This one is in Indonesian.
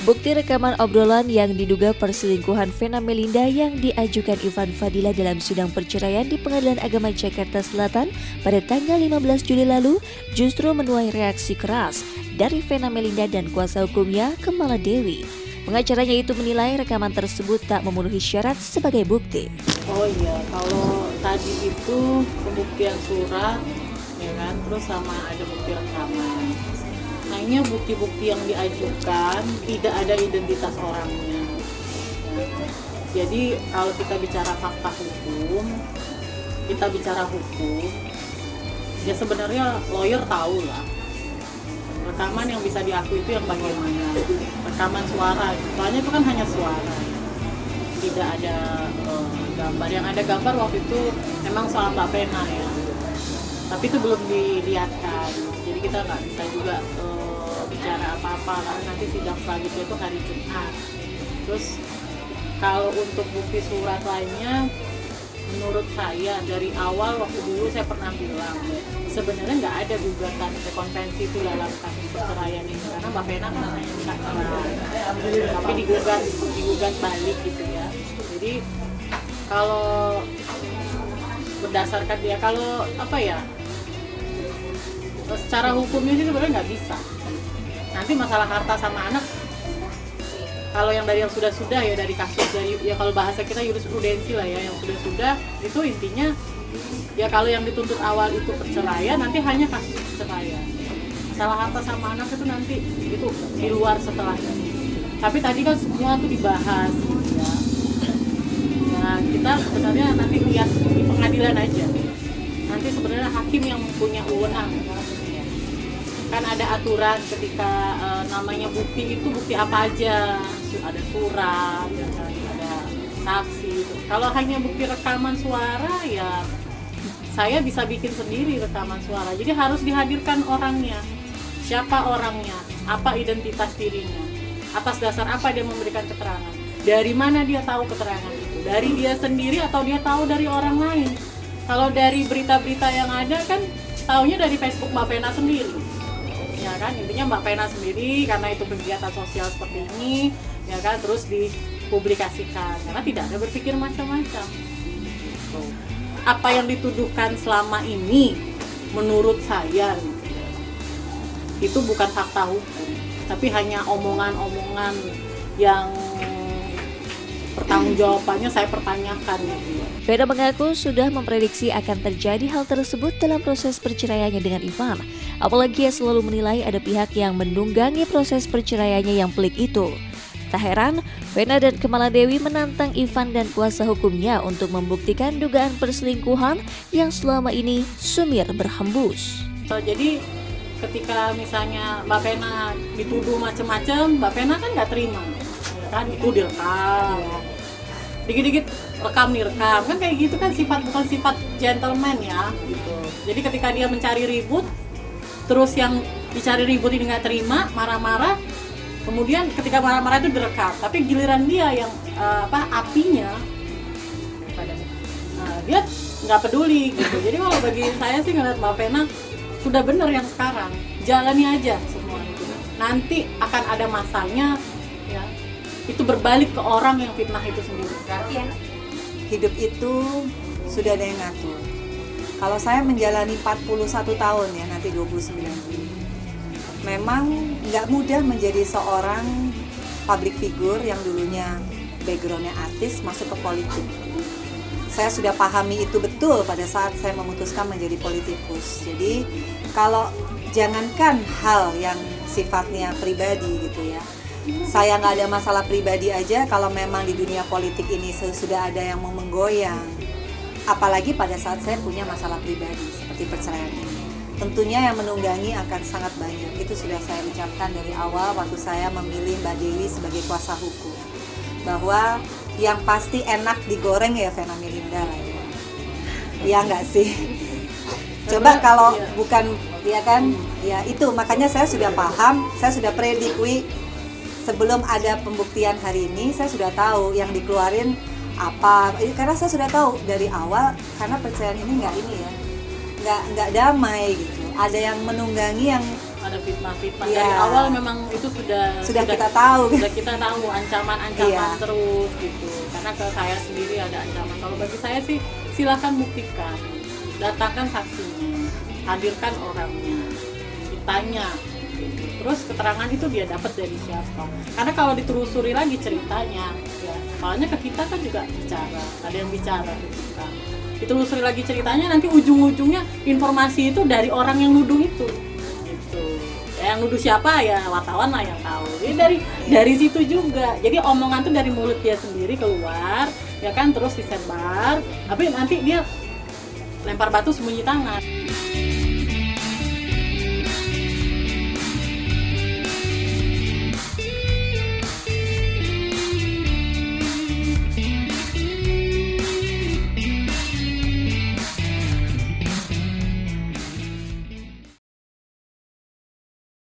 Bukti rekaman obrolan yang diduga perselingkuhan Vena Melinda yang diajukan Ivan Fadila dalam sidang perceraian di Pengadilan Agama Jakarta Selatan pada tanggal 15 Juli lalu justru menuai reaksi keras dari Vena Melinda dan kuasa hukumnya Kamala Dewi. Pengacaranya itu menilai rekaman tersebut tak memenuhi syarat sebagai bukti. Oh iya, kalau tadi itu pembuktian surat, ya kan, terus sama ada bukti rekaman. Hanya bukti-bukti yang diajukan tidak ada identitas orangnya. Jadi kalau kita bicara fakta hukum, kita bicara hukum, ya sebenarnya lawyer tahu lah. Rekaman yang bisa diakui itu yang bagaimana? Rekaman suara, soalnya itu kan hanya suara, tidak ada gambar. Yang ada gambar waktu itu memang soal Mbak Vena ya, tapi itu belum dilihatkan. Jadi kita nggak bisa juga bicara apa-apa karena nanti sidang selanjutnya itu hari Jumat. Terus kalau untuk bukti surat lainnya, menurut saya dari awal waktu dulu saya pernah bilang sebenarnya nggak ada gugatan rekonvensi itu dalam kasus perceraian ini karena Mbak Vena kan hanya minta cerai, tapi digugat balik gitu ya. Jadi kalau berdasarkan dia, kalau apa ya, secara hukumnya sih sebenarnya nggak bisa. Nanti masalah harta sama anak, kalau yang dari yang sudah-sudah ya, dari kasus dari ya, kalau bahasa kita jurisprudensi lah ya, yang sudah-sudah itu intinya ya, kalau yang dituntut awal itu perceraian, nanti hanya kasus perceraian. Masalah harta sama anak itu nanti itu di luar setelahnya. Tapi tadi kan semua tuh dibahas gitu ya. Nah, kita sebenarnya nanti lihat di pengadilan aja. Nanti sebenarnya hakim yang punya wewenang. Kan ada aturan ketika namanya bukti itu bukti apa aja, ada surat, ada saksi. Kalau hanya bukti rekaman suara ya saya bisa bikin sendiri rekaman suara. Jadi harus dihadirkan orangnya, siapa orangnya, apa identitas dirinya, atas dasar apa dia memberikan keterangan, dari mana dia tahu keterangan itu, dari dia sendiri atau dia tahu dari orang lain. Kalau dari berita-berita yang ada kan taunya dari Facebook Mbak Vena sendiri. Ya kan, intinya Mbak Vena sendiri karena itu kegiatan sosial seperti ini ya kan, terus dipublikasikan karena tidak ada berpikir macam-macam. Apa yang dituduhkan selama ini menurut saya itu bukan fakta hukum, tapi hanya omongan-omongan yang pertanggungjawabannya saya pertanyakan gitu. Vena mengaku sudah memprediksi akan terjadi hal tersebut dalam proses perceraiannya dengan Ivan. Apalagi ia selalu menilai ada pihak yang menunggangi proses perceraiannya yang pelik itu. Tak heran, Vena dan Kamala Dewi menantang Ivan dan kuasa hukumnya untuk membuktikan dugaan perselingkuhan yang selama ini sumir berhembus. Jadi ketika misalnya Mbak Vena dituduh macam-macam, Mbak Vena kan nggak terima, ya kan, itu direkam. Dikit-dikit rekam kan kayak gitu kan, bukan sifat gentleman ya gitu. Jadi ketika dia mencari ribut, terus yang dicari ribut ini nggak terima, marah-marah, kemudian ketika marah-marah itu direkam, tapi giliran dia yang apinya, dia nggak peduli gitu. Jadi kalau bagi saya sih ngeliat Mbak Vena sudah benar yang sekarang, jalani aja semua itu. Nanti akan ada masanya ya, itu berbalik ke orang yang fitnah itu sendiri. Berarti ya, hidup itu sudah ada yang ngatur. Kalau saya menjalani 41 tahun ya, nanti 29 Juli. Memang nggak mudah menjadi seorang public figure yang dulunya backgroundnya artis masuk ke politik. Saya sudah pahami itu betul pada saat saya memutuskan menjadi politikus. Jadi kalau jangankan hal yang sifatnya pribadi gitu ya, saya nggak ada masalah pribadi aja, kalau memang di dunia politik ini sudah ada yang mau menggoyang, apalagi pada saat saya punya masalah pribadi seperti perceraian ini, tentunya yang menunggangi akan sangat banyak. Itu sudah saya ucapkan dari awal waktu saya memilih Mbak Dewi sebagai kuasa hukum, bahwa yang pasti enak digoreng ya Vena Melinda lah ya. Iya nggak sih? Coba kalau bukan, ya kan, ya itu makanya saya sudah paham, saya sudah prediksi. Sebelum ada pembuktian hari ini, saya sudah tahu yang dikeluarin apa, karena saya sudah tahu dari awal, karena perceraian ini nggak damai gitu. Ada yang menunggangi yang ada fitnah-fitnah. Iya. Dari awal memang itu sudah kita tahu. Sudah kita tahu ancaman-ancaman Iya. terus gitu. Karena ke saya sendiri ada ancaman. Kalau bagi saya sih silakan buktikan, datangkan saksinya, hadirkan orangnya, ditanya. Terus keterangan itu dia dapat dari siapa? Karena kalau ditelusuri lagi ceritanya, ya, soalnya ke kita kan juga bicara, ada yang bicara ke kita. Ditelusuri lagi ceritanya, nanti ujung-ujungnya informasi itu dari orang yang nuduh itu. Gitu. Ya, yang nuduh siapa ya wartawan lah yang tahu. Jadi dari situ juga. Jadi omongan tuh dari mulut dia sendiri keluar, ya kan, terus disebar. Tapi nanti dia lempar batu sembunyi tangan.